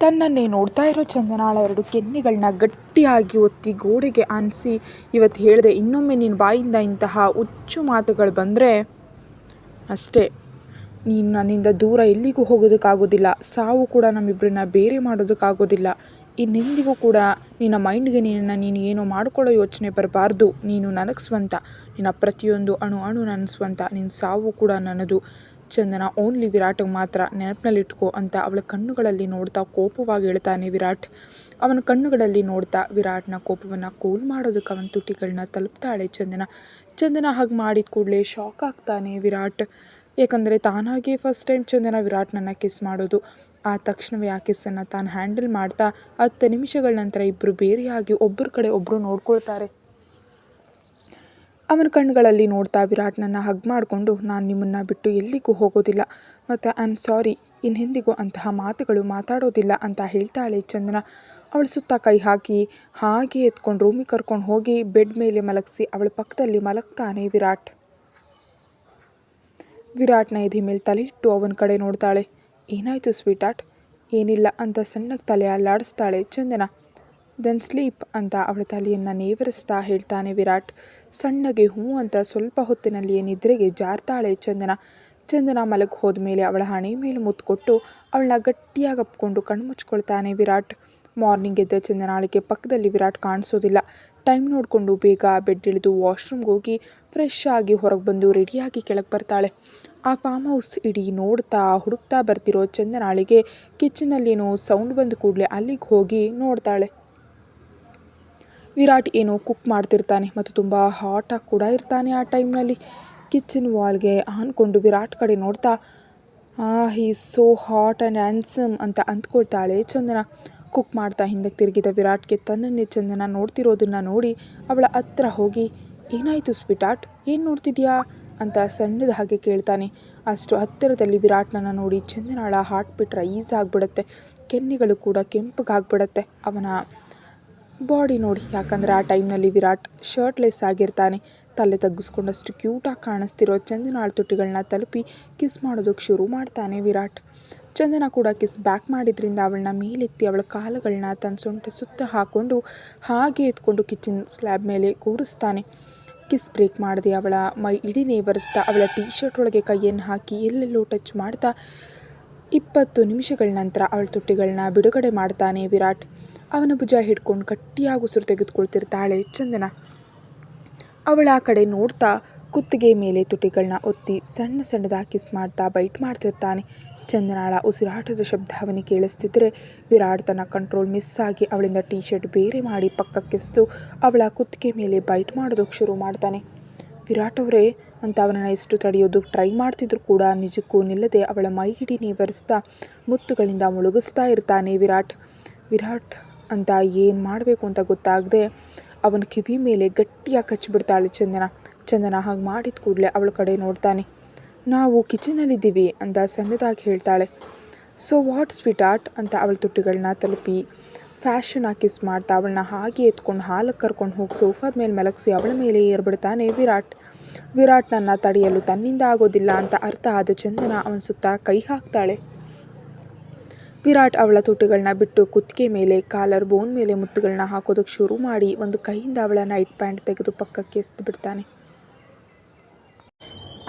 ತನ್ನನ್ನೇ ನೋಡ್ತಾ ಇರೋ ಚಂದನಾಳ ಎರಡು ಕೆನ್ನೆಗಳನ್ನ ಗಟ್ಟಿಯಾಗಿ ಒತ್ತಿ ಗೋಡೆಗೆ ಆನಿಸಿ ಇವತ್ತು ಹೇಳಿದೆ, ಇನ್ನೊಮ್ಮೆ ನಿನ್ನ ಬಾಯಿಂದ ಇಂತಹ ಹುಚ್ಚು ಮಾತುಗಳು ಬಂದರೆ ಅಷ್ಟೇ, ನೀನು ನನ್ನಿಂದ ದೂರ ಎಲ್ಲಿಗೂ ಹೋಗೋದಕ್ಕಾಗೋದಿಲ್ಲ, ಸಾವು ಕೂಡ ನಮ್ಮಿಬ್ಬರನ್ನ ಬೇರೆ ಮಾಡೋದಕ್ಕಾಗೋದಿಲ್ಲ. ಇನ್ನೆಂದಿಗೂ ಕೂಡ ನಿನ್ನ ಮೈಂಡ್ಗೆ ನೀನು ಏನೋ ಮಾಡ್ಕೊಳ್ಳೋ ಯೋಚನೆ ಬರಬಾರ್ದು. ನೀನು ನನಗೆ ಸ್ವಂತ, ನಿನ್ನ ಪ್ರತಿಯೊಂದು ಅಣು ಅಣು ನನ್ನ ಸ್ವಂತ, ನಿನ್ನ ಸಾವು ಕೂಡ ನನ್ನದು. ಚಂದನ ಓನ್ಲಿ ವಿರಾಟ್ಗೆ ಮಾತ್ರ ನೆನಪಿನಲ್ಲಿಟ್ಕೋ ಅಂತ ಅವಳ ಕಣ್ಣುಗಳಲ್ಲಿ ನೋಡ್ತಾ ಕೋಪವಾಗಿ ಹೇಳ್ತಾನೆ ವಿರಾಟ್. ಅವನ ಕಣ್ಣುಗಳಲ್ಲಿ ನೋಡ್ತಾ ವಿರಾಟ್ನ ಕೋಪವನ್ನು ಕೂಲ್ ಮಾಡೋದಕ್ಕೆ ಅವನ ತುಟಿಗಳನ್ನ ತಲುಪ್ತಾಳೆ ಚಂದನ. ಚಂದನ ಹಾಗೆ ಮಾಡಿದ ಕೂಡಲೇ ಶಾಕ್ ಆಗ್ತಾನೆ ವಿರಾಟ್. ಯಾಕಂದರೆ ತಾನಾಗೇ ಫಸ್ಟ್ ಟೈಮ್ ಚಂದನ ವಿರಾಟ್ನನ್ನು ಕಿಸ್ ಮಾಡೋದು. ಆ ತಕ್ಷಣವೇ ಆ ಕಿಸ್ಸನ್ನು ತಾನು ಹ್ಯಾಂಡಲ್ ಮಾಡ್ತಾ 10 ನಿಮಿಷಗಳ ನಂತರ ಇಬ್ಬರು ಬೇರೆಯಾಗಿ ಒಬ್ಬರ ಕಡೆ ಒಬ್ಬರು ನೋಡ್ಕೊಳ್ತಾರೆ. ಅವನ ಕಣ್ಣುಗಳಲ್ಲಿ ನೋಡ್ತಾ ವಿರಾಟ್ನನ್ನು ಹಗ್ ಮಾಡಿಕೊಂಡು, ನಾನು ನಿಮ್ಮನ್ನು ಬಿಟ್ಟು ಎಲ್ಲಿಗೂ ಹೋಗೋದಿಲ್ಲ ಮತ್ತು ಐ ಆಮ್ ಸಾರಿ, ಇನ್ನೆಂದಿಗೂ ಅಂತಹ ಮಾತುಗಳು ಮಾತಾಡೋದಿಲ್ಲ ಅಂತ ಹೇಳ್ತಾಳೆ ಚಂದನ. ಅವಳ ಸುತ್ತ ಕೈ ಹಾಕಿ ಹಾಗೆ ಎತ್ಕೊಂಡು ರೂಮಿಗೆ ಕರ್ಕೊಂಡು ಹೋಗಿ ಬೆಡ್ ಮೇಲೆ ಮಲಗಿಸಿ ಅವಳ ಪಕ್ಕದಲ್ಲಿ ಮಲಗ್ತಾನೆ ವಿರಾಟ್. ವಿರಾಟ್ನ ಎದೆ ಮೇಲೆ ತಲೆ ಇಟ್ಟು ಅವನ ಕಡೆ ನೋಡ್ತಾಳೆ. ಏನಾಯಿತು ಸ್ವೀಟಾರ್ಟ್? ಏನಿಲ್ಲ ಅಂತ ಸಣ್ಣಗೆ ತಲೆ ಅಲ್ಲಾಡಿಸ್ತಾಳೆ ಚಂದನ. ದೆನ್ ಸ್ಲೀಪ್ ಅಂತ ಅವಳ ತಲೆಯನ್ನು ನೇವರಿಸ್ತಾ ಹೇಳ್ತಾನೆ ವಿರಾಟ್. ಸಣ್ಣಗೆ ಹೂ ಅಂತ ಸ್ವಲ್ಪ ಹೊತ್ತಿನಲ್ಲಿಯೇ ನಿದ್ರೆಗೆ ಜಾರ್ತಾಳೆ ಚಂದನ. ಚಂದನ ಮಲಗಿ ಹೋದ ಮೇಲೆ ಅವಳ ಹಣೆ ಮೇಲೆ ಮುತ್ತು ಕೊಟ್ಟು ಅವಳನ್ನ ಗಟ್ಟಿಯಾಗಿ ಅಪ್ಕೊಂಡು ಕಣ್ಣು ಮುಚ್ಕೊಳ್ತಾನೆ ವಿರಾಟ್. ಮಾರ್ನಿಂಗ್ ಎದ್ದ ಚಂದನಾಳಿಗೆ ಪಕ್ಕದಲ್ಲಿ ವಿರಾಟ್ ಕಾಣಿಸೋದಿಲ್ಲ. ಟೈಮ್ ನೋಡಿಕೊಂಡು ಬೇಗ ಬೆಡ್ ಇಳಿದು ವಾಶ್ರೂಮ್ಗೆ ಹೋಗಿ ಫ್ರೆಶ್ ಆಗಿ ಹೊರಗೆ ಬಂದು ರೆಡಿಯಾಗಿ ಕೆಳಗೆ ಬರ್ತಾಳೆ. ಆ ಫಾರ್ಮ್ ಹೌಸ್ ಇಡೀ ನೋಡ್ತಾ ಹುಡುಕ್ತಾ ಬರ್ತಿರೋ ಚಂದನಾಳಿಗೆ ಕಿಚನಲ್ಲೇನೋ ಸೌಂಡ್ ಬಂದ ಕೂಡಲೇ ಅಲ್ಲಿಗೆ ಹೋಗಿ ನೋಡ್ತಾಳೆ. ವಿರಾಟ್ ಏನೋ ಕುಕ್ ಮಾಡ್ತಿರ್ತಾನೆ ಮತ್ತು ತುಂಬ ಹಾಟಾಗಿ ಕೂಡ ಇರ್ತಾನೆ. ಆ ಟೈಮ್ನಲ್ಲಿ ಕಿಚನ್ ವಾಲ್ಗೆ ಆನ್ಕೊಂಡು ವಿರಾಟ್ ಕಡೆ ನೋಡ್ತಾ ಹೀ ಸೋ ಹಾಟ್ ಆ್ಯಂಡ್ ಹ್ಯಾಂಡ್ಸಮ್ ಅಂತ ಅಂದ್ಕೊಳ್ತಾಳೆ ಚಂದನ. ಕುಕ್ ಮಾಡ್ತಾ ಹಿಂದಕ್ಕೆ ತಿರುಗಿದ ವಿರಾಟ್ಗೆ ತನ್ನನ್ನೇ ಚಂದನ ನೋಡ್ತಿರೋದನ್ನು ನೋಡಿ ಅವಳ ಹತ್ರ ಹೋಗಿ, ಏನಾಯಿತು ಸ್ವೀಟಾರ್ಟ್, ಏನು ನೋಡ್ತಿದ್ಯಾ ಅಂತ ಸಣ್ಣದ ಹಾಗೆ ಕೇಳ್ತಾನೆ. ಅಷ್ಟು ಹತ್ತಿರದಲ್ಲಿ ವಿರಾಟ್ನನ್ನು ನೋಡಿ ಚಂದನಾಳ ಹಾರ್ಟ್ ಬೀಟ್ ರೈಸ್ ಆಗಿಬಿಡುತ್ತೆ. ಕೆನ್ನೆಗಳು ಕೂಡ ಕೆಂಪಗಾಗ್ಬಿಡುತ್ತೆ ಅವನ ಬಾಡಿ ನೋಡಿ. ಯಾಕಂದರೆ ಆ ಟೈಮ್ನಲ್ಲಿ ವಿರಾಟ್ ಶರ್ಟ್ಲೆಸ್ ಆಗಿರ್ತಾನೆ. ತಲೆ ತಗ್ಗಿಸ್ಕೊಂಡಷ್ಟು ಕ್ಯೂಟಾಗಿ ಕಾಣಿಸ್ತಿರೋ ಚಂದನಾಳ ತುಟಿಗಳನ್ನ ತಲುಪಿ ಕಿಸ್ ಮಾಡೋದಕ್ಕೆ ಶುರು ಮಾಡ್ತಾನೆ ವಿರಾಟ್. ಚಂದನ ಕೂಡ ಕಿಸ್ ಬ್ಯಾಕ್ ಮಾಡಿದ್ರಿಂದ ಅವಳನ್ನ ಮೇಲೆತ್ತಿ ಅವಳ ಕಾಲುಗಳನ್ನ ತನ್ನ ಸೊಂಟ ಸುತ್ತ ಹಾಕ್ಕೊಂಡು ಹಾಗೆ ಎತ್ಕೊಂಡು ಕಿಚನ್ ಸ್ಲ್ಯಾಬ್ ಮೇಲೆ ಕೂರಿಸ್ತಾನೆ. ಕಿಸ್ ಬ್ರೇಕ್ ಮಾಡದೆ ಅವಳ ಮೈ ಇಡೀ ನೇವರಿಸ್ತಾ ಅವಳ ಟೀ ಶರ್ಟ್ ಒಳಗೆ ಕೈಯನ್ನು ಹಾಕಿ ಎಲ್ಲೆಲ್ಲೋ ಟಚ್ ಮಾಡ್ತಾ 20 ನಿಮಿಷಗಳ ನಂತರ ಅವಳ ತುಟಿಗಳನ್ನ ಬಿಡುಗಡೆ ಮಾಡ್ತಾನೆ ವಿರಾಟ್. ಅವನ ಭುಜ ಹಿಡ್ಕೊಂಡು ಗಟ್ಟಿಯಾಗಿ ಉಸಿರು ತೆಗೆದುಕೊಳ್ತಿರ್ತಾಳೆ ಚಂದನ. ಅವಳ ಆ ಕಡೆ ನೋಡ್ತಾ ಕುತ್ತಿಗೆ ಮೇಲೆ ತುಟಿಗಳನ್ನ ಒತ್ತಿ ಸಣ್ಣ ಸಣ್ಣದಾಗಿ ಕಿಸ್ ಮಾಡ್ತಾ ಬೈಟ್ ಮಾಡ್ತಿರ್ತಾನೆ. ಚಂದನಾಳ ಉಸಿರಾಟದ ಶಬ್ದ ಅವನಿಗೆ ಕೇಳಿಸ್ತಿದ್ರೆ ವಿರಾಟ್ ತನ್ನ ಕಂಟ್ರೋಲ್ ಮಿಸ್ ಆಗಿ ಅವಳಿಂದ ಟೀ ಶರ್ಟ್ ಬೇರೆ ಮಾಡಿ ಪಕ್ಕಕ್ಕೆಸ್ತು ಅವಳ ಕುತ್ತಿಗೆ ಮೇಲೆ ಬೈಟ್ ಮಾಡೋದಕ್ಕೆ ಶುರು ಮಾಡ್ತಾನೆ. ವಿರಾಟ್ ಅವರೇ ಅಂತ ಅವನನ್ನು ಎಷ್ಟು ತಡೆಯೋದಕ್ಕೆ ಟ್ರೈ ಮಾಡ್ತಿದ್ರು ಕೂಡ ನಿಜಕ್ಕೂ ನಿಲ್ಲದೆ ಅವಳ ಮೈ ಹಿಡಿ ನೇವರಿಸ್ತಾ ಮುತ್ತುಗಳಿಂದ ಮುಳುಗಿಸ್ತಾ ಇರ್ತಾನೆ ವಿರಾಟ್. ವಿರಾಟ್ ಅಂತ ಏನು ಮಾಡಬೇಕು ಅಂತ ಗೊತ್ತಾಗದೆ ಅವನ ಕಿವಿ ಮೇಲೆ ಗಟ್ಟಿಯಾಗಿ ಕಚ್ಚಿಬಿಡ್ತಾಳೆ ಚಂದನ. ಚಂದನ ಹಾಗೆ ಮಾಡಿದ ಕೂಡಲೇ ಅವಳ ಕಡೆ ನೋಡ್ತಾನೆ. ನಾವು ಕಿಚನಲ್ಲಿದ್ದೀವಿ ಅಂತ ಸಣ್ಣದಾಗಿ ಹೇಳ್ತಾಳೆ. ಸೊ ವಾಟ್ ಸ್ವೀಟಾರ್ಟ್ ಅಂತ ಅವಳ ತುಟಿಗಳನ್ನ ತಲುಪಿ ಫ್ಯಾಷನಾಗಿ ಕಿಸ್ ಮಾಡ್ತಾ ಅವಳನ್ನ ಹಾಗೆ ಎತ್ಕೊಂಡು ಹಾಲಕ್ಕೆ ಕರ್ಕೊಂಡು ಹೋಗಿ ಸೋಫಾದ ಮೇಲೆ ಮಲಗಿಸಿ ಅವಳ ಮೇಲೆ ಏರ್ಬಿಡ್ತಾನೆ ವಿರಾಟ್. ವಿರಾಟ್ನನ್ನು ತಡೆಯಲು ತನ್ನಿಂದ ಆಗೋದಿಲ್ಲ ಅಂತ ಅರ್ಥ ಆದ ಚಂದನ ಅವನ ಸುತ್ತ ಕೈ ಹಾಕ್ತಾಳೆ. ವಿರಾಟ್ ಅವಳ ತುಟಿಗಳನ್ನ ಬಿಟ್ಟು ಕುತ್ತಿಗೆ ಮೇಲೆ ಕಾಲರ್ ಬೋನ್ ಮೇಲೆ ಮುತ್ತುಗಳನ್ನ ಹಾಕೋದಕ್ಕೆ ಶುರು ಮಾಡಿ ಒಂದು ಕೈಯಿಂದ ಅವಳ ನೈಟ್ ಪ್ಯಾಂಟ್ ತೆಗೆದು ಪಕ್ಕಕ್ಕೆ ಎಸ್ದು ಬಿಡ್ತಾನೆ.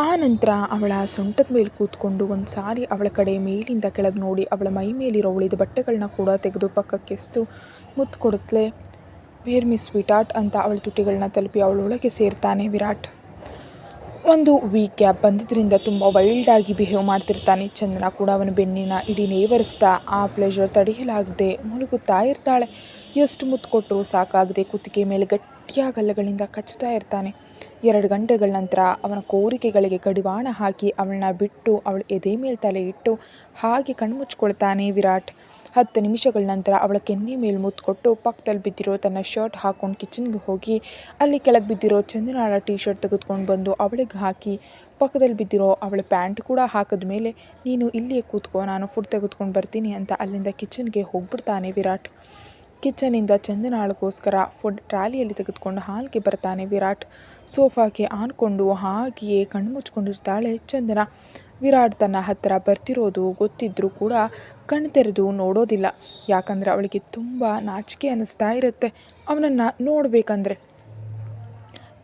ಆ ನಂತರ ಅವಳ ಸೊಂಟದ ಮೇಲೆ ಕೂತ್ಕೊಂಡು ಒಂದು ಸಾರಿ ಅವಳ ಕಡೆ ಮೇಲಿಂದ ಕೆಳಗೆ ನೋಡಿ ಅವಳ ಮೈ ಮೇಲಿರೋ ಉಳಿದ ಬಟ್ಟೆಗಳನ್ನ ಕೂಡ ತೆಗೆದು ಪಕ್ಕಕ್ಕೆ ಎಸ್ದು ಮುತ್ತು ಕೊಡುತ್ತಲೇ, ವೇರ್ ಮಿ ಸ್ವೀಟಾರ್ಟ್ ಅಂತ ಅವಳ ತುಟಿಗಳನ್ನ ತಲುಪಿ ಅವಳೊಳಗೆ ಸೇರ್ತಾನೆ ವಿರಾಟ್. ಒಂದು ವೀಕ್ ಗ್ಯಾಪ್ ಬಂದಿದ್ದರಿಂದ ತುಂಬ ವೈಲ್ಡಾಗಿ ಬಿಹೇವ್ ಮಾಡ್ತಿರ್ತಾನೆ. ಚಂದನ ಕೂಡ ಅವನ ಬೆನ್ನಿನ ಇಡೀ ನೇವರಿಸ್ತಾ ಆ ಪ್ಲೆಷರ್ ತಡೆಯಲಾಗದೆ ಮುಳುಗುತ್ತಾ ಇರ್ತಾಳೆ. ಎಷ್ಟು ಮುತ್ತು ಕೊಟ್ಟರೂ ಸಾಕಾಗದೆ ಕುತ್ತಿಗೆ ಮೇಲೆ ಗಟ್ಟಿಯ ಗಲ್ಲಗಳಿಂದ ಕಚ್ತಾ ಇರ್ತಾನೆ. 2 ಗಂಟೆಗಳ ನಂತರ ಅವನ ಕೋರಿಕೆಗಳಿಗೆ ಕಡಿವಾಣ ಹಾಕಿ ಅವಳನ್ನ ಬಿಟ್ಟು ಅವಳ ಎದೆ ಮೇಲೆ ತಲೆ ಇಟ್ಟು ಹಾಗೆ ಕಣ್ಮುಚ್ಕೊಳ್ತಾನೆ ವಿರಾಟ್. 10 ನಿಮಿಷಗಳ ನಂತರ ಅವಳ ಕೆನ್ನೆ ಮೇಲೆ ಮುತ್ತು ಕೊಟ್ಟು ಪಕ್ಕದಲ್ಲಿ ಬಿದ್ದಿರೋ ತನ್ನ ಶರ್ಟ್ ಹಾಕ್ಕೊಂಡು ಕಿಚನ್ಗೆ ಹೋಗಿ ಅಲ್ಲಿ ಕೆಳಗೆ ಬಿದ್ದಿರೋ ಚಂದನಾಳ ಟೀ ಶರ್ಟ್ ತೆಗೆದುಕೊಂಡು ಬಂದು ಅವಳಿಗೆ ಹಾಕಿ ಪಕ್ಕದಲ್ಲಿ ಬಿದ್ದಿರೋ ಅವಳ ಪ್ಯಾಂಟ್ ಕೂಡ ಹಾಕಿದ ಮೇಲೆ, ನೀನು ಇಲ್ಲಿಯೇ ಕೂತ್ಕೋ, ನಾನು ಫುಡ್ ತೆಗೆದುಕೊಂಡು ಬರ್ತೀನಿ ಅಂತ ಅಲ್ಲಿಂದ ಕಿಚನ್ಗೆ ಹೋಗ್ಬಿಡ್ತಾನೆ ವಿರಾಟ್. ಕಿಚನಿಂದ ಚಂದನಾಳಿಗೋಸ್ಕರ ಫುಡ್ ಟ್ರಾಲಿಯಲ್ಲಿ ತೆಗೆದುಕೊಂಡು ಹಾಲ್ಗೆ ಬರ್ತಾನೆ ವಿರಾಟ್. ಸೋಫಾಗೆ ಆನ್ಕೊಂಡು ಹಾಗೆಯೇ ಕಣ್ಣು ಮುಚ್ಕೊಂಡಿರ್ತಾಳೆ ಚಂದನ. ವಿರಾಟ್ ತನ್ನ ಹತ್ತಿರ ಬರ್ತಿರೋದು ಗೊತ್ತಿದ್ರೂ ಕೂಡ ಕಣ್ಣು ತೆರೆದು ನೋಡೋದಿಲ್ಲ. ಯಾಕಂದರೆ ಅವಳಿಗೆ ತುಂಬ ನಾಚಿಕೆ ಅನ್ನಿಸ್ತಾ ಇರುತ್ತೆ ಅವನನ್ನು ನೋಡಬೇಕಂದ್ರೆ.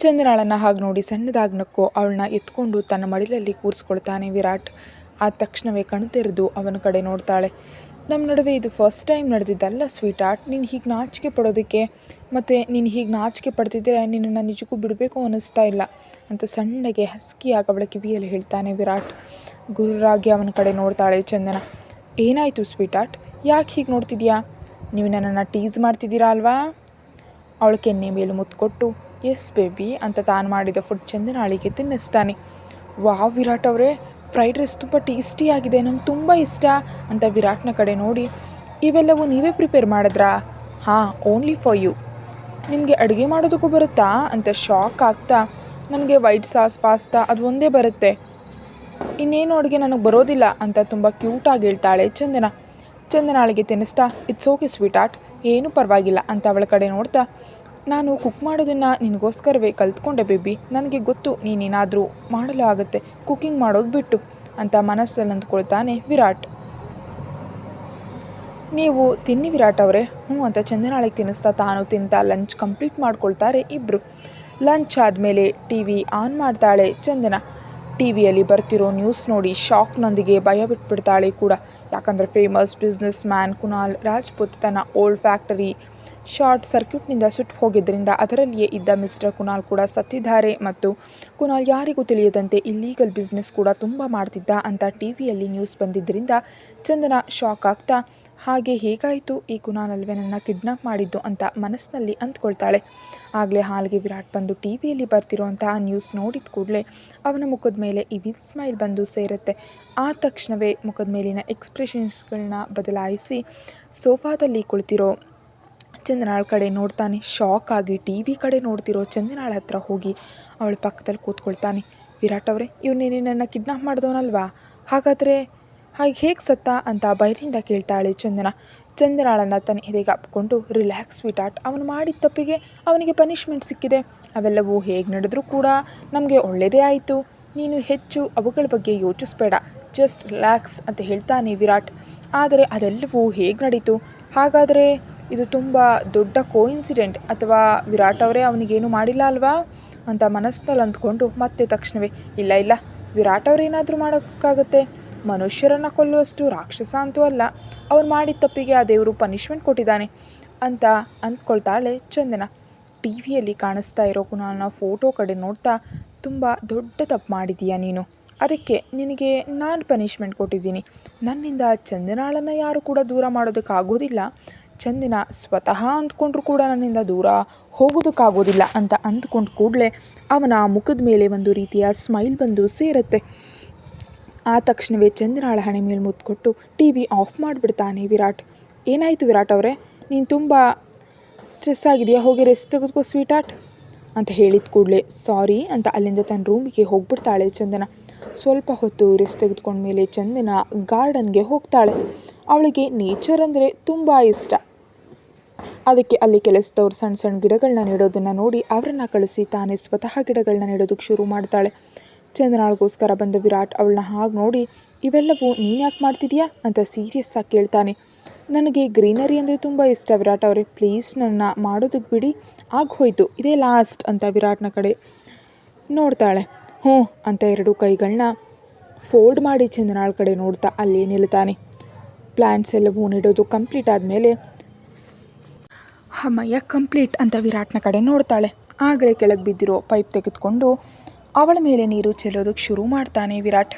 ಚಂದ್ರಾಳನ್ನು ಹಾಗೆ ನೋಡಿ ಸಣ್ಣದಾಗಿ ನಕ್ಕು ಅವಳನ್ನ ಎತ್ಕೊಂಡು ತನ್ನ ಮಡಿಲಲ್ಲಿ ಕೂರಿಸ್ಕೊಳ್ತಾನೆ ವಿರಾಟ್. ಆದ ತಕ್ಷಣವೇ ಕಣ್ಣು ತೆರೆದು ಅವನ ಕಡೆ ನೋಡ್ತಾಳೆ. ನಮ್ಮ ನಡುವೆ ಇದು ಫಸ್ಟ್ ಟೈಮ್ ನಡೆದಿದ್ದಲ್ಲ ಸ್ವೀಟ್ ಆರ್ಟ್. ನೀನು ಹೀಗೆ ನಾಚಿಕೆ ಪಡೋದಕ್ಕೆ ಮತ್ತು ನೀನು ಹೀಗೆ ನಾಚಿಕೆ ಪಡ್ತಿದ್ದರೆ ನಿನ್ನನ್ನು ನಿಜಕ್ಕೂ ಬಿಡಬೇಕು ಅನ್ನಿಸ್ತಾ ಇಲ್ಲ ಅಂತ ಸಣ್ಣಗೆ ಹಸ್ಕಿಯಾಗಿ ಅವಳ ಕಿವಿಯಲ್ಲಿ ಹೇಳ್ತಾನೆ ವಿರಾಟ್. ಗುರುರಾಗಿ ಅವನ ಕಡೆ ನೋಡ್ತಾಳೆ ಚಂದನ. ಏನಾಯಿತು ಸ್ವೀಟ್ ಆರ್ಟ್, ಯಾಕೆ ಹೀಗೆ ನೋಡ್ತಿದ್ಯಾ? ನೀವು ನನ್ನನ್ನು ಟೀಸ್ ಮಾಡ್ತಿದ್ದೀರಾ ಅಲ್ವಾ? ಅವಳ ಕೆನ್ನೆ ಮೇಲೆ ಮುತ್ಕೊಟ್ಟು ಎಸ್ ಬೇಬಿ ಅಂತ ತಾನು ಮಾಡಿದ ಫುಡ್ ಚಂದನಾಳಿಗೆ ತಿನ್ನಿಸ್ತಾನೆ. ವಾವ್ ವಿರಾಟ್ ಅವರೇ, ಫ್ರೈಡ್ ರೈಸ್ ತುಂಬ ಟೇಸ್ಟಿಯಾಗಿದೆ, ನಂಗೆ ತುಂಬ ಇಷ್ಟ ಅಂತ ವಿರಾಟ್ನ ಕಡೆ ನೋಡಿ, ಇವೆಲ್ಲವೂ ನೀವೇ ಪ್ರಿಪೇರ್ ಮಾಡಿದ್ರಾ? ಹಾಂ, ಓನ್ಲಿ ಫಾರ್ ಯು. ನಿಮಗೆ ಅಡುಗೆ ಮಾಡೋದಕ್ಕೂ ಬರುತ್ತಾ ಅಂತ ಶಾಕ್ ಆಗ್ತಾ, ನನಗೆ ವೈಟ್ ಸಾಸ್ ಪಾಸ್ತಾ ಅದು ಒಂದೇ ಬರುತ್ತೆ, ಇನ್ನೇನು ಅಡುಗೆ ನನಗೆ ಬರೋದಿಲ್ಲ ಅಂತ ತುಂಬ ಕ್ಯೂಟಾಗಿ ಹೇಳ್ತಾಳೆ ಚಂದನ. ಚಂದನಾಳಿಗೆ ತಿನ್ನಿಸ್ತಾ ಇಟ್ಸ್ ಓಕೆ ಸ್ವೀಟ್ ಆರ್ಟ್, ಏನೂ ಪರವಾಗಿಲ್ಲ ಅಂತ ಅವಳ ಕಡೆ ನೋಡ್ತಾ, ನಾನು ಕುಕ್ ಮಾಡೋದನ್ನು ನಿನಗೋಸ್ಕರವೇ ಕಲ್ತ್ಕೊಂಡೆ ಬೇಬಿ, ನನಗೆ ಗೊತ್ತು ನೀನೇನಾದರೂ ಮಾಡಲು ಆಗುತ್ತೆ ಕುಕ್ಕಿಂಗ್ ಮಾಡೋದು ಬಿಟ್ಟು ಅಂತ ಮನಸ್ಸಲ್ಲಿ ಅಂದ್ಕೊಳ್ತಾನೆ ವಿರಾಟ್. ನೀವು ತಿನ್ನಿ ವಿರಾಟ್ ಅವರೇ. ಹ್ಞೂ ಅಂತ ಚಂದನಾಳಿಗೆ ತಿನ್ನಿಸ್ತಾ ತಾನು ತಿಂತಾ ಲಂಚ್ ಕಂಪ್ಲೀಟ್ ಮಾಡ್ಕೊಳ್ತಾರೆ ಇಬ್ಬರು. ಲಂಚ್ ಆದಮೇಲೆ ಟಿ ವಿ ಆನ್ ಮಾಡ್ತಾಳೆ ಚಂದನ. ಟಿ ವಿಯಲ್ಲಿ ಬರ್ತಿರೋ ನ್ಯೂಸ್ ನೋಡಿ ಶಾಕ್ನೊಂದಿಗೆ ಭಯ ಬಿಟ್ಬಿಡ್ತಾಳೆ ಕೂಡ. ಯಾಕಂದರೆ ಫೇಮಸ್ ಬಿಸ್ನೆಸ್ ಮ್ಯಾನ್ ಕುನಾಲ್ ರಾಜ್ಪುತ್ ತನ್ನ ಓಲ್ಡ್ ಫ್ಯಾಕ್ಟರಿ ಶಾರ್ಟ್ ಸರ್ಕ್ಯೂಟ್ನಿಂದ ಸುಟ್ಟು ಹೋಗಿದ್ದರಿಂದ ಅದರಲ್ಲಿಯೇ ಇದ್ದ ಮಿಸ್ಟರ್ ಕುನಾಲ್ ಕೂಡ ಸತ್ತಿದ್ದಾರೆ ಮತ್ತು ಕುನಾಲ್ ಯಾರಿಗೂ ತಿಳಿಯದಂತೆ ಇಲ್ಲೀಗಲ್ ಬಿಸ್ನೆಸ್ ಕೂಡ ತುಂಬ ಮಾಡ್ತಿದ್ದ ಅಂತ ಟಿ ವಿಯಲ್ಲಿ ನ್ಯೂಸ್ ಬಂದಿದ್ದರಿಂದ ಚಂದನ ಶಾಕ್ ಆಗ್ತಾ, ಹಾಗೆ ಹೇಗಾಯಿತು, ಈ ಕುನಾಲ್ ಅಲ್ವೇ ನನ್ನ ಕಿಡ್ನಾಪ್ ಮಾಡಿದ್ದು ಅಂತ ಮನಸ್ಸಿನಲ್ಲಿ ಅಂದ್ಕೊಳ್ತಾಳೆ. ಆಗಲೇ ಹಾಲ್ಗೆ ವಿರಾಟ್ ಬಂದು ಟಿ ವಿಯಲ್ಲಿ ಬರ್ತಿರೋಂತಹ ನ್ಯೂಸ್ ನೋಡಿದ ಕೂಡಲೇ ಅವನ ಮುಖದ ಮೇಲೆ ಇವಿಲ್ ಸ್ಮೈಲ್ ಬಂದು ಸೇರುತ್ತೆ. ಆ ತಕ್ಷಣವೇ ಮುಖದ ಮೇಲಿನ ಎಕ್ಸ್ಪ್ರೆಷನ್ಸ್ಗಳನ್ನ ಬದಲಾಯಿಸಿ ಸೋಫಾದಲ್ಲಿ ಕುಳಿತಿರೋ ಚಂದನಾಳ ಕಡೆ ನೋಡ್ತಾನೆ. ಶಾಕ್ ಆಗಿ ಟಿ ವಿ ಕಡೆ ನೋಡ್ತಿರೋ ಚಂದನಾಳ ಹತ್ರ ಹೋಗಿ ಅವಳ ಪಕ್ಕದಲ್ಲಿ ಕೂತ್ಕೊಳ್ತಾನೆ. ವಿರಾಟ್ ಅವರೇ, ಇವನೇನೇ ನನ್ನ ಕಿಡ್ನಾಪ್ ಮಾಡಿದವನಲ್ವಾ? ಹಾಗಾದರೆ ಹಾಗೆ ಹೇಗೆ ಸತ್ತ ಅಂತ ಭಯದಿಂದ ಕೇಳ್ತಾಳೆ ಚಂದನ. ಚಂದನಾಳನ್ನು ತನ್ನ ಎದೆಗೆ ಅಪ್ಕೊಂಡು ರಿಲ್ಯಾಕ್ಸ್ ಸ್ವೀಟ್ ಆರ್ಟ್, ಅವನು ಮಾಡಿದ ತಪ್ಪಿಗೆ ಅವನಿಗೆ ಪನಿಷ್ಮೆಂಟ್ ಸಿಕ್ಕಿದೆ, ಅವೆಲ್ಲವೂ ಹೇಗೆ ನಡೆದ್ರೂ ಕೂಡ ನಮಗೆ ಒಳ್ಳೆಯದೇ ಆಯಿತು, ನೀನು ಹೆಚ್ಚು ಅವುಗಳ ಬಗ್ಗೆ ಯೋಚಿಸ್ಬೇಡ, ಜಸ್ಟ್ ರಿಲ್ಯಾಕ್ಸ್ ಅಂತ ಹೇಳ್ತಾನೆ ವಿರಾಟ್. ಆದರೆ ಅದೆಲ್ಲವೂ ಹೇಗೆ ನಡೀತು? ಹಾಗಾದರೆ ಇದು ತುಂಬ ದೊಡ್ಡ ಕೋಇನ್ಸಿಡೆಂಟ್, ಅಥವಾ ವಿರಾಟ್ ಅವರೇ ಅವನಿಗೇನು ಮಾಡಿಲ್ಲ ಅಲ್ವಾ ಅಂತ ಮನಸ್ಸಿನಲ್ಲಿ ಅಂದ್ಕೊಂಡು ಮತ್ತೆ ತಕ್ಷಣವೇ ಇಲ್ಲ ವಿರಾಟ್ ಅವರೇನಾದರೂ ಮಾಡೋಕ್ಕಾಗತ್ತೆ, ಮನುಷ್ಯರನ್ನು ಕೊಲ್ಲುವಷ್ಟು ರಾಕ್ಷಸ ಅಂತೂ ಅಲ್ಲ, ಅವ್ರು ಮಾಡಿದ ತಪ್ಪಿಗೆ ಆ ದೇವರು ಪನಿಷ್ಮೆಂಟ್ ಕೊಟ್ಟಿದ್ದಾನೆ ಅಂತ ಅಂದ್ಕೊಳ್ತಾಳೆ ಚಂದನ. ಟಿ ವಿಯಲ್ಲಿ ಕಾಣಿಸ್ತಾ ಇರೋ ಕುನಾಲ್ನ ಫೋಟೋ ಕಡೆ ನೋಡ್ತಾ, ತುಂಬ ದೊಡ್ಡ ತಪ್ಪು ಮಾಡಿದೀಯ ನೀನು, ಅದಕ್ಕೆ ನಿನಗೆ ನಾನು ಪನಿಷ್ಮೆಂಟ್ ಕೊಟ್ಟಿದ್ದೀನಿ, ನನ್ನಿಂದ ಚಂದನಾಳನ್ನು ಯಾರು ಕೂಡ ದೂರ ಮಾಡೋದಕ್ಕಾಗೋದಿಲ್ಲ, ಚಂದನ ಸ್ವತಃ ಅಂದ್ಕೊಂಡ್ರೂ ಕೂಡ ನನ್ನಿಂದ ದೂರ ಹೋಗೋದಕ್ಕಾಗೋದಿಲ್ಲ ಅಂತ ಅಂದ್ಕೊಂಡು ಕೂಡಲೇ ಅವನ ಮುಖದ ಮೇಲೆ ಒಂದು ರೀತಿಯ ಸ್ಮೈಲ್ ಬಂದು ಸೇರುತ್ತೆ. ಆ ತಕ್ಷಣವೇ ಚಂದನಾಳ ಹಣೆ ಮೇಲೆ ಮುತ್ಕೊಟ್ಟು ಟಿ ವಿ ಆಫ್ ಮಾಡಿಬಿಡ್ತಾನೆ ವಿರಾಟ್. ಏನಾಯಿತು ವಿರಾಟ್ ಅವರೇ, ನೀನು ತುಂಬ ಸ್ಟ್ರೆಸ್ ಆಗಿದೆಯಾ, ಹೋಗಿ ರೆಸ್ಟ್ ತೆಗೆದುಕೋ ಸ್ವೀಟ್ ಆರ್ಟ್ ಅಂತ ಹೇಳಿದ ಕೂಡಲೇ ಸಾರಿ ಅಂತ ಅಲ್ಲಿಂದ ತನ್ನ ರೂಮಿಗೆ ಹೋಗ್ಬಿಡ್ತಾಳೆ ಚಂದನ. ಸ್ವಲ್ಪ ಹೊತ್ತು ರೆಸ್ಟ್ ತೆಗೆದುಕೊಂಡ್ಮೇಲೆ ಚಂದನ ಗಾರ್ಡನ್ಗೆ ಹೋಗ್ತಾಳೆ. ಅವಳಿಗೆ ನೇಚರ್ ಅಂದರೆ ತುಂಬ ಇಷ್ಟ. ಅದಕ್ಕೆ ಅಲ್ಲಿ ಕೆಲಸದವ್ರು ಸಣ್ಣ ಸಣ್ಣ ಗಿಡಗಳನ್ನ ನೆಡೋದನ್ನು ನೋಡಿ ಅವರನ್ನು ಕಳಿಸಿ ತಾನೇ ಸ್ವತಃ ಗಿಡಗಳನ್ನ ನೆಡೋದಕ್ಕೆ ಶುರು ಮಾಡ್ತಾಳೆ. ಚಂದನಾಳಿಗೋಸ್ಕರ ಬಂದ ವಿರಾಟ್ ಅವಳನ್ನ ಹಾಗೆ ನೋಡಿ, ಇವೆಲ್ಲವೂ ನೀನು ಯಾಕೆ ಮಾಡ್ತಿದ್ಯಾ ಅಂತ ಸೀರಿಯಸ್ ಆಗಿ ಕೇಳ್ತಾನೆ. ನನಗೆ ಗ್ರೀನರಿ ಅಂದರೆ ತುಂಬ ಇಷ್ಟ ವಿರಾಟ್ ಅವರೇ, ಪ್ಲೀಸ್ ನನ್ನ ಮಾಡೋದಕ್ಕೆ ಬಿಡಿ, ಆಗೋಯ್ತು, ಇದೇ ಲಾಸ್ಟ್ ಅಂತ ವಿರಾಟ್ನ ಕಡೆ ನೋಡ್ತಾಳೆ. ಹ್ಞೂ ಅಂತ ಎರಡು ಕೈಗಳನ್ನ ಫೋಲ್ಡ್ ಮಾಡಿ ಚಂದನಾಳ ಕಡೆ ನೋಡ್ತಾ ಅಲ್ಲಿ ನಿಲ್ತಾನೆ. ಪ್ಲ್ಯಾಂಟ್ಸ್ ಎಲ್ಲವೂ ನೆಡೋದು ಕಂಪ್ಲೀಟ್ ಆದಮೇಲೆ ಅಮ್ಮಯ್ಯ ಕಂಪ್ಲೀಟ್ ಅಂತ ವಿರಾಟ್ನ ಕಡೆ ನೋಡ್ತಾಳೆ. ಆಗಲೇ ಕೆಳಗೆ ಬಿದ್ದಿರೋ ಪೈಪ್ ತೆಗೆದುಕೊಂಡು ಅವಳ ಮೇಲೆ ನೀರು ಚೆಲ್ಲೋದಕ್ಕೆ ಶುರು ಮಾಡ್ತಾನೆ ವಿರಾಟ್.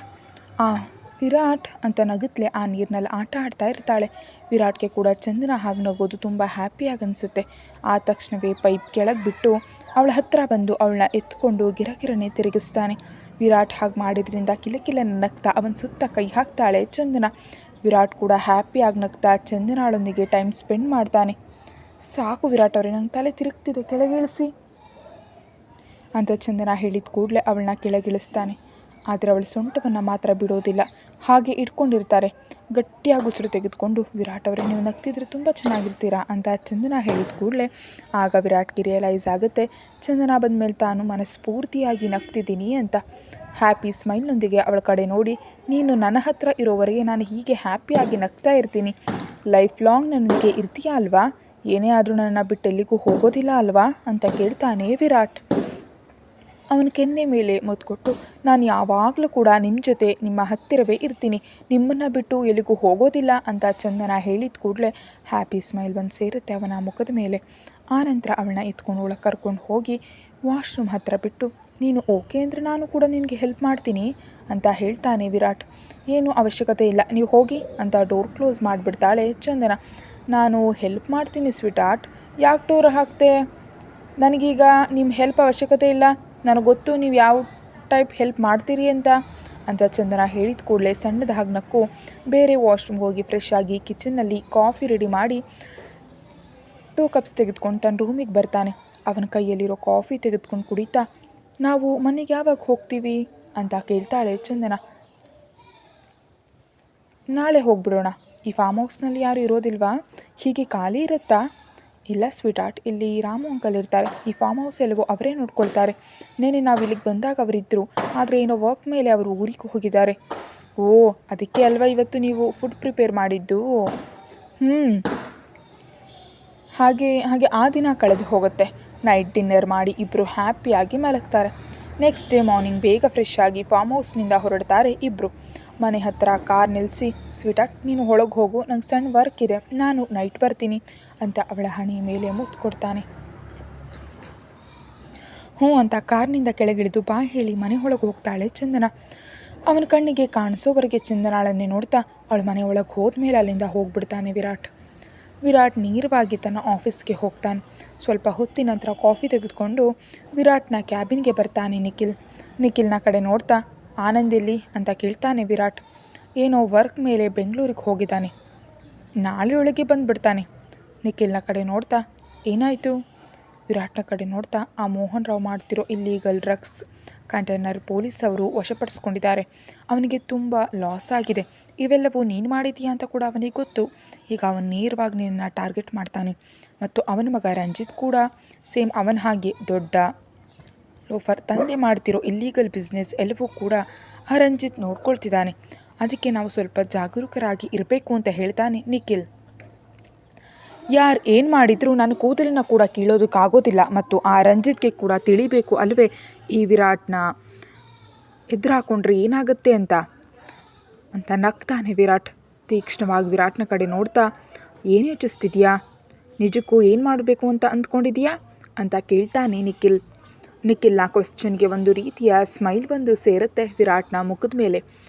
ವಿರಾಟ್ ಅಂತ ನಗುತ್ತಲೇ ಆ ನೀರಿನಲ್ಲಿ ಆಟ ಆಡ್ತಾ ಇರ್ತಾಳೆ. ವಿರಾಟ್ಗೆ ಕೂಡ ಚಂದನ ಹಾಗೆ ನಗೋದು ತುಂಬ ಹ್ಯಾಪಿಯಾಗಿ ಅನಿಸುತ್ತೆ. ಆ ತಕ್ಷಣವೇ ಪೈಪ್ ಕೆಳಗೆ ಬಿಟ್ಟು ಅವಳ ಹತ್ತಿರ ಬಂದು ಅವಳನ್ನ ಎತ್ಕೊಂಡು ಗಿರಗಿರನೆ ತಿರುಗಿಸ್ತಾನೆ. ವಿರಾಟ್ ಹಾಗೆ ಮಾಡಿದ್ರಿಂದ ಕಿಲಕಿಲ ನಗ್ತಾ ಅವನ ಸುತ್ತ ಕೈ ಹಾಕ್ತಾಳೆ ಚಂದನ. ವಿರಾಟ್ ಕೂಡ ಹ್ಯಾಪಿಯಾಗಿ ನಗ್ತಾ ಚಂದನಾಳೊಂದಿಗೆ ಟೈಮ್ ಸ್ಪೆಂಡ್ ಮಾಡ್ತಾನೆ. ಸಾಕು ವಿರಾಟ್ ಅವರೇ, ನಂಗೆ ತಲೆ ತಿರುಗ್ತಿದೆ, ಕೆಳಗಿಳಿಸಿ ಅಂತ ಚಂದನ ಹೇಳಿದ ಕೂಡಲೇ ಅವಳನ್ನ ಕೆಳಗಿಳಿಸ್ತಾನೆ. ಆದರೆ ಅವಳ ಸೊಂಟವನ್ನು ಮಾತ್ರ ಬಿಡೋದಿಲ್ಲ, ಹಾಗೆ ಇಟ್ಕೊಂಡಿರ್ತಾರೆ. ಗಟ್ಟಿಯಾಗಿ ಉಸಿರು ತೆಗೆದುಕೊಂಡು, ವಿರಾಟ್ ಅವರೇ ನೀವು ನಗ್ತಿದ್ರೆ ತುಂಬ ಚೆನ್ನಾಗಿರ್ತೀರಾ ಅಂತ ಚಂದನ ಹೇಳಿದ ಕೂಡಲೇ ಆಗ ವಿರಾಟ್ಗೆ ರಿಯಲೈಸ್ ಆಗುತ್ತೆ, ಚಂದನ ಬಂದಮೇಲೆ ತಾನು ಮನಸ್ಫೂರ್ತಿಯಾಗಿ ನಗ್ತಿದ್ದೀನಿ ಅಂತ. ಹ್ಯಾಪಿ ಸ್ಮೈಲ್ನೊಂದಿಗೆ ಅವಳ ಕಡೆ ನೋಡಿ, ನೀನು ನನ್ನ ಹತ್ರ ಇರೋವರೆಗೆ ನಾನು ಹೀಗೆ ಹ್ಯಾಪಿಯಾಗಿ ನಗ್ತಾ ಇರ್ತೀನಿ. ಲೈಫ್ ಲಾಂಗ್ ನನ್ನೊಂದಿಗೆ ಇರ್ತೀಯಾ ಅಲ್ವಾ? ಏನೇ ಆದರೂ ನನ್ನ ಬಿಟ್ಟು ಎಲ್ಲಿಗೂ ಹೋಗೋದಿಲ್ಲ ಅಲ್ವಾ ಅಂತ ಕೇಳ್ತಾನೆ ವಿರಾಟ್. ಅವನ ಕೆನ್ನೆ ಮೇಲೆ ಮುತ್ತು ಕೊಟ್ಟು, ನಾನು ಯಾವಾಗಲೂ ಕೂಡ ನಿಮ್ಮ ಜೊತೆ ನಿಮ್ಮ ಹತ್ತಿರವೇ ಇರ್ತೀನಿ, ನಿಮ್ಮನ್ನು ಬಿಟ್ಟು ಎಲ್ಲಿಗೂ ಹೋಗೋದಿಲ್ಲ ಅಂತ ಚಂದನ ಹೇಳಿದ ಕೂಡಲೇ ಹ್ಯಾಪಿ ಸ್ಮೈಲ್ ಬಂದು ಸೇರುತ್ತೆ ಅವನ ಮುಖದ ಮೇಲೆ. ಆನಂತರ ಅವಳನ್ನ ಎತ್ಕೊಂಡು ಒಳಗೆ ಕರ್ಕೊಂಡು ಹೋಗಿ ವಾಶ್ರೂಮ್ ಹತ್ತಿರ ಬಿಟ್ಟು, ನೀನು ಓಕೆ ಅಂದರೆ ನಾನು ಕೂಡ ನಿನಗೆ ಹೆಲ್ಪ್ ಮಾಡ್ತೀನಿ ಅಂತ ಹೇಳ್ತಾನೆ ವಿರಾಟ್. ಏನು ಅವಶ್ಯಕತೆ ಇಲ್ಲ, ನೀವು ಹೋಗಿ ಅಂತ ಡೋರ್ ಕ್ಲೋಸ್ ಮಾಡಿಬಿಡ್ತಾಳೆ ಚಂದನ. ನಾನು ಹೆಲ್ಪ್ ಮಾಡ್ತೀನಿ ಸ್ವೀಟಾರ್ಟ್, ಯಾಕೆ ಡೋರ್ ಹಾಕ್ತೆ? ನನಗೀಗ ನಿಮ್ಮ ಹೆಲ್ಪ್ ಅವಶ್ಯಕತೆ ಇಲ್ಲ, ನನಗೆ ಗೊತ್ತು ನೀವು ಯಾವ ಟೈಪ್ ಹೆಲ್ಪ್ ಮಾಡ್ತೀರಿ ಅಂತ ಚಂದನ ಹೇಳಿದ ಕೂಡಲೇ ಸಣ್ಣದಾಗಿ ನಕ್ಕು ಬೇರೆ ವಾಶ್ರೂಮ್ಗೆ ಹೋಗಿ ಫ್ರೆಶ್ ಆಗಿ ಕಿಚನ್ನಲ್ಲಿ ಕಾಫಿ ರೆಡಿ ಮಾಡಿ 2 ಕಪ್ಸ್ ತೆಗೆದುಕೊಂಡು ತನ್ನ ರೂಮಿಗೆ ಬರ್ತಾನೆ. ಅವನ ಕೈಯಲ್ಲಿರೋ ಕಾಫಿ ತೆಗೆದುಕೊಂಡು ಕುಡಿತಾ, ನಾವು ಮನೆಗೆ ಯಾವಾಗ ಹೋಗ್ತೀವಿ ಅಂತ ಕೇಳ್ತಾಳೆ ಚಂದನ. ನಾಳೆ ಹೋಗ್ಬಿಡೋಣ, ಈ ಫಾರ್ಮ್ ಹೌಸ್ನಲ್ಲಿ ಯಾರು ಇರೋದಿಲ್ವಾ? ಹೀಗೆ ಖಾಲಿ ಇರುತ್ತಾ? ಇಲ್ಲ ಸ್ವೀಟಾರ್ಟ್, ಇಲ್ಲಿ ರಾಮು ಅಂಕಲ್ ಇರ್ತಾರೆ, ಈ ಫಾರ್ಮ್ ಹೌಸ್ ಎಲ್ಲವೋ ಅವರೇ ನೋಡ್ಕೊಳ್ತಾರೆ. ನೆನೆ ನಾವು ಇಲ್ಲಿಗೆ ಬಂದಾಗ ಅವರಿದ್ದರು, ಆದರೆ ಏನೋ ವರ್ಕ್ ಮೇಲೆ ಅವರು ಊರಿಗೆ ಹೋಗಿದ್ದಾರೆ. ಓ, ಅದಕ್ಕೆ ಅಲ್ವಾ ಇವತ್ತು ನೀವು ಫುಡ್ ಪ್ರಿಪೇರ್ ಮಾಡಿದ್ದು? ಹಾಗೆ ಹಾಗೆ ಆ ದಿನ ಕಳೆದು ಹೋಗುತ್ತೆ. ನೈಟ್ ಡಿನ್ನರ್ ಮಾಡಿ ಇಬ್ಬರು ಹ್ಯಾಪಿಯಾಗಿ ಮಲಗ್ತಾರೆ. ನೆಕ್ಸ್ಟ್ ಡೇ ಮಾರ್ನಿಂಗ್ ಬೇಗ ಫ್ರೆಶ್ ಆಗಿ ಫಾರ್ಮ್ ಹೌಸ್ನಿಂದ ಹೊರಡ್ತಾರೆ ಇಬ್ಬರು. ಮನೆ ಹತ್ತಿರ ಕಾರ್ ನಿಲ್ಲಿಸಿ, ಸ್ವೀಟಾರ್ಟ್ ನೀನು ಒಳಗೆ ಹೋಗು, ನಂಗೆ ಸಣ್ಣ ವರ್ಕ್ ಇದೆ, ನಾನು ನೈಟ್ ಬರ್ತೀನಿ ಅಂತ ಅವಳ ಹಣೆಯ ಮೇಲೆ ಮುತ್ತು ಕೊಡ್ತಾನೆ. ಹ್ಞೂ ಅಂತ ಕಾರ್ನಿಂದ ಕೆಳಗಿಳಿದು ಬಾ ಹೇಳಿ ಮನೆ ಒಳಗೆ ಹೋಗ್ತಾಳೆ ಚಂದನ. ಅವನ ಕಣ್ಣಿಗೆ ಕಾಣಿಸೋವರೆಗೆ ಚಂದನಾಳನ್ನೇ ನೋಡ್ತಾ ಅವಳ ಮನೆ ಒಳಗೆ ಹೋದ್ಮೇಲೆ ಅಲ್ಲಿಂದ ಹೋಗ್ಬಿಡ್ತಾನೆ ವಿರಾಟ್ ನೇರವಾಗಿ ತನ್ನ ಆಫೀಸ್ಗೆ ಹೋಗ್ತಾನೆ. ಸ್ವಲ್ಪ ಹೊತ್ತಿನ ನಂತರ ಕಾಫಿ ತೆಗೆದುಕೊಂಡು ವಿರಾಟ್ನ ಕ್ಯಾಬಿನ್ಗೆ ಬರ್ತಾನೆ ನಿಖಿಲ್ನ ಕಡೆ ನೋಡ್ತಾ, ಆನಂದ್ ಎಲ್ಲಿ ಅಂತ ಕೇಳ್ತಾನೆ ವಿರಾಟ್. ಏನೋ ವರ್ಕ್ ಮೇಲೆ ಬೆಂಗಳೂರಿಗೆ ಹೋಗಿದ್ದಾನೆ, ನಾಳೆ ಒಳಗೆ ಬಂದುಬಿಡ್ತಾನೆ. ನಿಖಿಲ್ನ ಕಡೆ ನೋಡ್ತಾ, ಏನಾಯಿತು? ವಿರಾಟ್ನ ಕಡೆ ನೋಡ್ತಾ, ಆ ಮೋಹನ್ ರಾವ್ ಮಾಡ್ತಿರೋ ಇಲ್ಲೀಗಲ್ ಡ್ರಗ್ಸ್ ಕಂಟೈನರ್ ಪೊಲೀಸ್ ಅವರು ವಶಪಡಿಸ್ಕೊಂಡಿದ್ದಾರೆ, ಅವನಿಗೆ ತುಂಬ ಲಾಸ್ ಆಗಿದೆ, ಇವೆಲ್ಲವೂ ನೀನು ಮಾಡಿದೀಯಾ ಅಂತ ಕೂಡ ಅವನಿಗೆ ಗೊತ್ತು. ಈಗ ಅವನು ನೇರವಾಗಿ ನಿನ್ನ ಟಾರ್ಗೆಟ್ ಮಾಡ್ತಾನೆ. ಮತ್ತು ಅವನ ಮಗ ರಂಜಿತ್ ಕೂಡ ಸೇಮ್ ಅವನ ಹಾಗೆ ದೊಡ್ಡ ಲೋಫರ್. ತಂದೆ ಮಾಡ್ತಿರೋ ಇಲ್ಲೀಗಲ್ ಬಿಸ್ನೆಸ್ ಎಲ್ಲವೂ ಕೂಡ ಆ ರಂಜಿತ್ ನೋಡ್ಕೊಳ್ತಿದ್ದಾನೆ. ಅದಕ್ಕೆ ನಾವು ಸ್ವಲ್ಪ ಜಾಗರೂಕರಾಗಿ ಇರಬೇಕು ಅಂತ ಹೇಳ್ತಾನೆ ನಿಖಿಲ್. ಯಾರು ಏನು ಮಾಡಿದರೂ ನಾನು ಕೂದಲನ್ನ ಕೂಡ ಕೀಳೋದಕ್ಕಾಗೋದಿಲ್ಲ, ಮತ್ತು ಆ ರಂಜಿತ್ಗೆ ಕೂಡ ತಿಳಿಬೇಕು ಅಲ್ವೇ ಈ ವಿರಾಟ್ನ ಎದುರು ಹಾಕೊಂಡ್ರೆ ಏನಾಗುತ್ತೆ ಅಂತ ನಗ್ತಾನೆ ವಿರಾಟ್. ತೀಕ್ಷ್ಣವಾಗಿ ವಿರಾಟ್ನ ಕಡೆ ನೋಡ್ತಾ, ಏನು ಯೋಚಿಸ್ತಿದ್ಯಾ? ನಿಜಕ್ಕೂ ಏನು ಮಾಡಬೇಕು ಅಂತ ಅಂದ್ಕೊಂಡಿದೀಯಾ ಅಂತ ಕೇಳ್ತಾನೆ ನಿಖಿಲ್ನ ಕ್ವೆಶ್ಚನ್ಗೆ ಒಂದು ರೀತಿಯ ಸ್ಮೈಲ್ ಬಂದು ಸೇರುತ್ತೆ ವಿರಾಟ್ನ ಮುಖದ ಮೇಲೆ.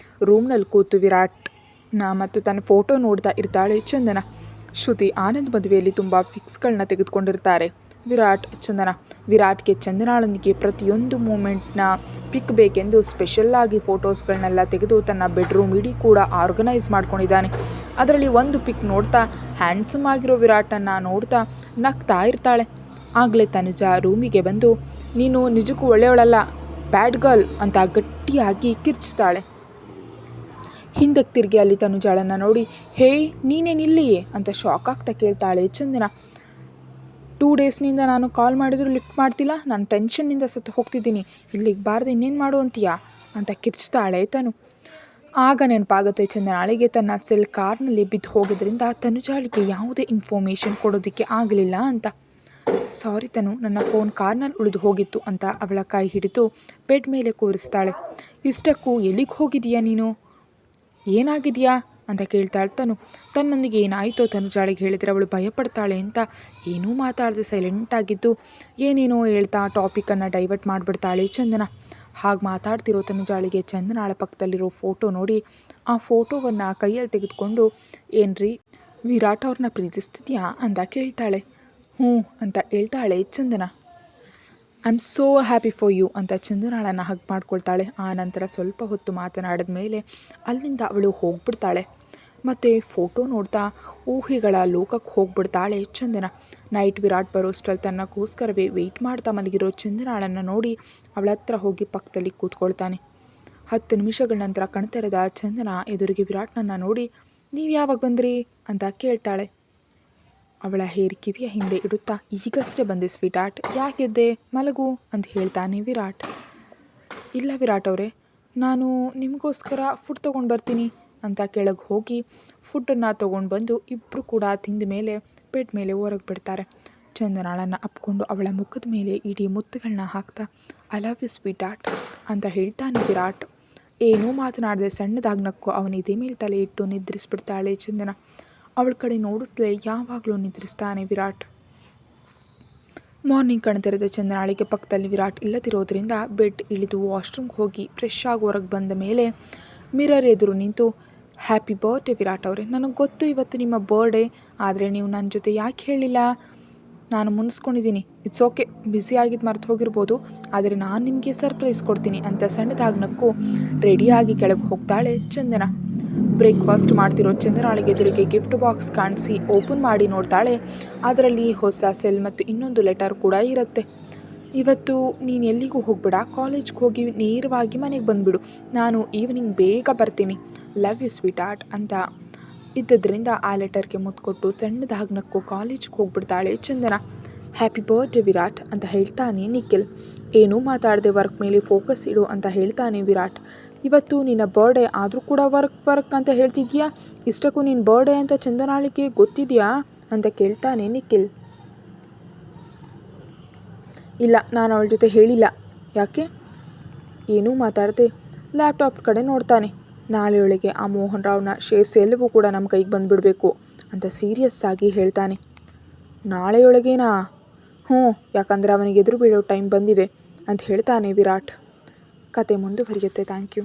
ರೂಮ್ನಲ್ಲಿ ಕೂತು ವಿರಾಟ್ನ ಮತ್ತು ತನ್ನ ಫೋಟೋ ನೋಡ್ತಾ ಇರ್ತಾಳೆ ಚಂದನ. ಶ್ರುತಿ ಆನಂದ್ ಮದುವೆಯಲ್ಲಿ ತುಂಬ ಪಿಕ್ಸ್ಗಳನ್ನ ತೆಗೆದುಕೊಂಡಿರ್ತಾರೆ ವಿರಾಟ್ಗೆ ಚಂದನಾಳೊಂದಿಗೆ ಪ್ರತಿಯೊಂದು ಮೂಮೆಂಟ್ನ ಪಿಕ್ ಬೇಕೆಂದು ಸ್ಪೆಷಲ್ಲಾಗಿ ಫೋಟೋಸ್ಗಳನ್ನೆಲ್ಲ ತೆಗೆದು ತನ್ನ ಬೆಡ್ರೂಮ್ ಇಡೀ ಕೂಡ ಆರ್ಗನೈಸ್ ಮಾಡ್ಕೊಂಡಿದ್ದಾನೆ. ಅದರಲ್ಲಿ ಒಂದು ಪಿಕ್ ನೋಡ್ತಾ ಹ್ಯಾಂಡ್ಸಮ್ ಆಗಿರೋ ವಿರಾಟನ್ನು ನೋಡ್ತಾ ನಗ್ತಾ ಇರ್ತಾಳೆ. ಆಗಲೇ ತನುಜಾ ರೂಮಿಗೆ ಬಂದು, ನೀನು ನಿಜಕ್ಕೂ ಒಳ್ಳೆಯವಳಲ್ಲ, ಬ್ಯಾಡ್ ಗರ್ಲ್ ಅಂತ ಗಟ್ಟಿಯಾಗಿ ಕಿರ್ಚ್ತಾಳೆ. ಹಿಂದಕ್ಕೆ ತಿರುಗಿ ಅಲ್ಲಿ ತನುಜಾಳನ್ನು ನೋಡಿ, ಹೇಯ್ ನೀನೇನಿಲ್ಲಿಯೇ ಅಂತ ಶಾಕ್ ಆಗ್ತಾ ಕೇಳ್ತಾಳೆ ಚಂದನ. 2 ಡೇಸ್ನಿಂದ ನಾನು ಕಾಲ್ ಮಾಡಿದ್ರು ಲಿಫ್ಟ್ ಮಾಡ್ತಿಲ್ಲ, ನಾನು ಟೆನ್ಷನ್ನಿಂದ ಸತ್ತು ಹೋಗ್ತಿದ್ದೀನಿ, ಇಲ್ಲಿಗೆ ಬಾರ್ದು ಇನ್ನೇನು ಮಾಡು ಅಂತೀಯಾ ಅಂತ ಕಿರ್ಚ್ತಾಳೆ ತನು. ಆಗ ನೆನಪಾಗುತ್ತೆ ಚಂದನಾಳಿಗೆ ತನ್ನ ಸೆಲ್ ಕಾರ್ನಲ್ಲಿ ಬಿದ್ದು ಹೋಗೋದ್ರಿಂದ ತನುಜಾಳಿಗೆ ಯಾವುದೇ ಇನ್ಫಾರ್ಮೇಷನ್ ಕೊಡೋದಕ್ಕೆ ಆಗಲಿಲ್ಲ ಅಂತ. ಸಾರಿ ತನು, ನನ್ನ ಫೋನ್ ಕಾರ್ನಲ್ಲಿ ಉಳಿದು ಹೋಗಿತ್ತು ಅಂತ ಅವಳ ಕೈ ಹಿಡಿದು ಬೆಡ್ ಮೇಲೆ ಕೂರಿಸ್ತಾಳೆ. ಇಷ್ಟಕ್ಕೂ ಎಲ್ಲಿಗೆ ಹೋಗಿದೀಯಾ ನೀನು, ಏನಾಗಿದೆಯಾ ಅಂತ ಕೇಳ್ತಾಳೆ ತನು. ತನ್ನೊಂದಿಗೆ ಏನಾಯಿತೋ ತನುಜಾಳಿಗೆ ಹೇಳಿದರೆ ಅವಳು ಭಯಪಡ್ತಾಳೆ ಅಂತ ಏನೂ ಮಾತಾಡದೆ ಸೈಲೆಂಟಾಗಿದ್ದು ಏನೇನೋ ಹೇಳ್ತಾ ಟಾಪಿಕನ್ನು ಡೈವರ್ಟ್ ಮಾಡಿಬಿಡ್ತಾಳೆ ಚಂದನ. ಹಾಗೆ ಮಾತಾಡ್ತಿರೋ ತನುಜಾಳಿಗೆ ಚಂದನಾಳ ಪಕ್ಕದಲ್ಲಿರೋ ಫೋಟೋ ನೋಡಿ ಆ ಫೋಟೋವನ್ನು ಕೈಯಲ್ಲಿ ತೆಗೆದುಕೊಂಡು, ಏನ್ರಿ ವಿರಾಟ್ ಅವ್ರನ್ನ ಪ್ರೀತಿಸ್ತಿದ್ಯಾ ಅಂತ ಕೇಳ್ತಾಳೆ. ಹ್ಞೂ ಅಂತ ಹೇಳ್ತಾಳೆ Chandana. I am so happy for you ಅಂತ ಚಂದನಾಳನ್ನು ಹಗ್ ಮಾಡ್ಕೊಳ್ತಾಳೆ. ಆ ನಂತರ ಸ್ವಲ್ಪ ಹೊತ್ತು ಮಾತನಾಡಿದ ಮೇಲೆ ಅಲ್ಲಿಂದ ಅವಳು ಹೋಗ್ಬಿಡ್ತಾಳೆ. ಮತ್ತು ಫೋಟೋ ನೋಡ್ತಾ ಊಹೆಗಳ ಲೋಕಕ್ಕೆ ಹೋಗ್ಬಿಡ್ತಾಳೆ ಚಂದನ. ನೈಟ್ ವಿರಾಟ್ ಬರೋಷ್ಟರಲ್ಲಿ ತನ್ನಕ್ಕೋಸ್ಕರವೇ ವೆಯ್ಟ್ ಮಾಡ್ತಾ ಮಲಗಿರೋ ಚಂದನಾಳನ್ನು ನೋಡಿ ಅವಳ ಹತ್ರ ಹೋಗಿ ಪಕ್ಕದಲ್ಲಿ ಕೂತ್ಕೊಳ್ತಾನೆ. 10 ನಿಮಿಷಗಳ ನಂತರ ಕಣ್ತೆರೆದ ಚಂದನ ಎದುರಿಗೆ ವಿರಾಟ್ನನ್ನು ನೋಡಿ, ನೀವು ಯಾವಾಗ ಬಂದ್ರಿ ಅಂತ ಕೇಳ್ತಾಳೆ. ಅವಳ ಹೇರ್ ಕಿವಿಯ ಹಿಂದೆ ಇಡುತ್ತಾ, ಈಗಷ್ಟೇ ಬಂದೆ ಸ್ವೀಟಾರ್ಟ್, ಯಾಕೆದ್ದೆ, ಮಲಗು ಅಂತ ಹೇಳ್ತಾನೆ ವಿರಾಟ್. ಇಲ್ಲ ವಿರಾಟ್ ಅವರೇ, ನಾನು ನಿಮಗೋಸ್ಕರ ಫುಡ್ ತೊಗೊಂಡು ಬರ್ತೀನಿ ಅಂತ ಕೆಳಗೆ ಹೋಗಿ ಫುಡ್ಡನ್ನು ತೊಗೊಂಡು ಬಂದು ಇಬ್ಬರು ಕೂಡ ತಿಂದ ಮೇಲೆ ಬೆಡ್ ಮೇಲೆ ಹೊರಗೆ ಬಿಡ್ತಾರೆ. ಚಂದನಾಳನ್ನು ಅಪ್ಕೊಂಡು ಅವಳ ಮುಖದ ಮೇಲೆ ಇಡೀ ಮುತ್ತುಗಳನ್ನ ಹಾಕ್ತಾ I love you sweetheart ಅಂತ ಹೇಳ್ತಾನೆ ವಿರಾಟ್. ಏನೂ ಮಾತನಾಡದೆ ಸಣ್ಣದಾಗಿ ನಕ್ಕು ಅವನ ಎದೆ ಮೇಲೆ ತಲೆ ಇಟ್ಟು ನಿದ್ರಿಸ್ಬಿಡ್ತಾಳೆ ಚಂದನ. ಅವಳ ಕಡೆ ನೋಡುತ್ತಲೇ ಯಾವಾಗಲೂ ನಿದ್ರಿಸ್ತಾನೆ ವಿರಾಟ್. ಮಾರ್ನಿಂಗ್ ಕಣ್ತೆರೆದ ಚಂದನಾಳಿಗೆ ಪಕ್ಕದಲ್ಲಿ ವಿರಾಟ್ ಇಲ್ಲದಿರೋದ್ರಿಂದ ಬೆಡ್ ಇಳಿದು ವಾಶ್ರೂಮ್ಗೆ ಹೋಗಿ ಫ್ರೆಶ್ ಆಗಿ ಹೊರಗೆ ಬಂದ ಮೇಲೆ ಮಿರರ್ ಎದುರು ನಿಂತು ಹ್ಯಾಪಿ ಬರ್ಡೇ ವಿರಾಟ್ ಅವರೇ, ನನಗೆ ಗೊತ್ತು ಇವತ್ತು ನಿಮ್ಮ ಬರ್ಡೇ, ಆದರೆ ನೀವು ನನ್ನ ಜೊತೆ ಯಾಕೆ ಹೇಳಿಲ್ಲ? ನಾನು ಮುನ್ಸ್ಕೊಂಡಿದ್ದೀನಿ, ಇಟ್ಸ್ ಓಕೆ, ಬ್ಯುಸಿಯಾಗಿದ್ದು ಮರೆತು ಹೋಗಿರ್ಬೋದು, ಆದರೆ ನಾನು ನಿಮಗೆ ಸರ್ಪ್ರೈಸ್ ಕೊಡ್ತೀನಿ ಅಂತ ಸಣ್ಣದಾಗಿ ನಕ್ಕು ರೆಡಿಯಾಗಿ ಕೆಳಗೆ ಹೋಗ್ತಾಳೆ ಚಂದನ. ಬ್ರೇಕ್ಫಾಸ್ಟ್ ಮಾಡ್ತಿರೋ ಚಂದನಾಳಿಗೆ ಎದುರಿಗೆ ಗಿಫ್ಟ್ ಬಾಕ್ಸ್ ಕಾಣಿಸಿ ಓಪನ್ ಮಾಡಿ ನೋಡ್ತಾಳೆ. ಅದರಲ್ಲಿ ಹೊಸ ಸೆಲ್ ಮತ್ತು ಇನ್ನೊಂದು ಲೆಟರ್ ಕೂಡ ಇರುತ್ತೆ. ಇವತ್ತು ನೀನು ಎಲ್ಲಿಗೂ ಹೋಗ್ಬೇಡ, ಕಾಲೇಜ್ಗೆ ಹೋಗಿ ನೇರವಾಗಿ ಮನೆಗೆ ಬಂದುಬಿಡು, ನಾನು ಈವ್ನಿಂಗ್ ಬೇಗ ಬರ್ತೀನಿ, ಲವ್ ಯು ಸ್ವೀಟ್ ಆರ್ಟ್ ಅಂತ ಇದ್ದದ್ರಿಂದ ಆ ಲೆಟರ್ಗೆ ಮುತ್ತು ಕೊಟ್ಟು ಸಣ್ಣದಾಗಿ ನಕ್ಕು ಕಾಲೇಜ್ಗೆ ಹೋಗ್ಬಿಡ್ತಾಳೆ ಚಂದನ. ಹ್ಯಾಪಿ ಬರ್ಡೇ ವಿರಾಟ್ ಅಂತ ಹೇಳ್ತಾನೆ ನಿಖಿಲ್. ಏನೂ ಮಾತಾಡದೆ ವರ್ಕ್ ಮೇಲೆ ಫೋಕಸ್ ಇಡು ಅಂತ ಹೇಳ್ತಾನೆ ವಿರಾಟ್. ಇವತ್ತು ನಿನ್ನ ಬರ್ಡೇ ಆದರೂ ಕೂಡ ವರ್ಕ್ ಅಂತ ಹೇಳ್ತಿದ್ಯಾ, ಇಷ್ಟಕ್ಕೂ ನಿನ್ನ ಬರ್ಡೇ ಅಂತ ಚಂದನಾಳಿಗೆ ಗೊತ್ತಿದೆಯಾ ಅಂತ ಕೇಳ್ತಾನೆ ನಿಖಿಲ್. ಇಲ್ಲ, ನಾನು ಅವಳ ಜೊತೆ ಹೇಳಿಲ್ಲ. ಯಾಕೆ? ಏನೂ ಮಾತಾಡದೆ ಲ್ಯಾಪ್ಟಾಪ್ ಕಡೆ ನೋಡ್ತಾನೆ. ನಾಳೆಯೊಳಗೆ ಆ ಮೋಹನ್ ರಾವ್ನ ಶೇರ್ಸ್ ಎಲ್ಲವೂ ಕೂಡ ನಮ್ಮ ಕೈಗೆ ಬಂದುಬಿಡಬೇಕು ಅಂತ ಸೀರಿಯಸ್ ಆಗಿ ಹೇಳ್ತಾನೆ. ನಾಳೆಯೊಳಗೇನಾ? ಯಾಕಂದರೆ ಅವನಿಗೆ ಎದುರು ಬೀಳೋ ಟೈಮ್ ಬಂದಿದೆ ಅಂತ ಹೇಳ್ತಾನೆ ವಿರಾಟ್. ಕತೆ ಮುಂದುವರಿಯುತ್ತೆ. Thank you.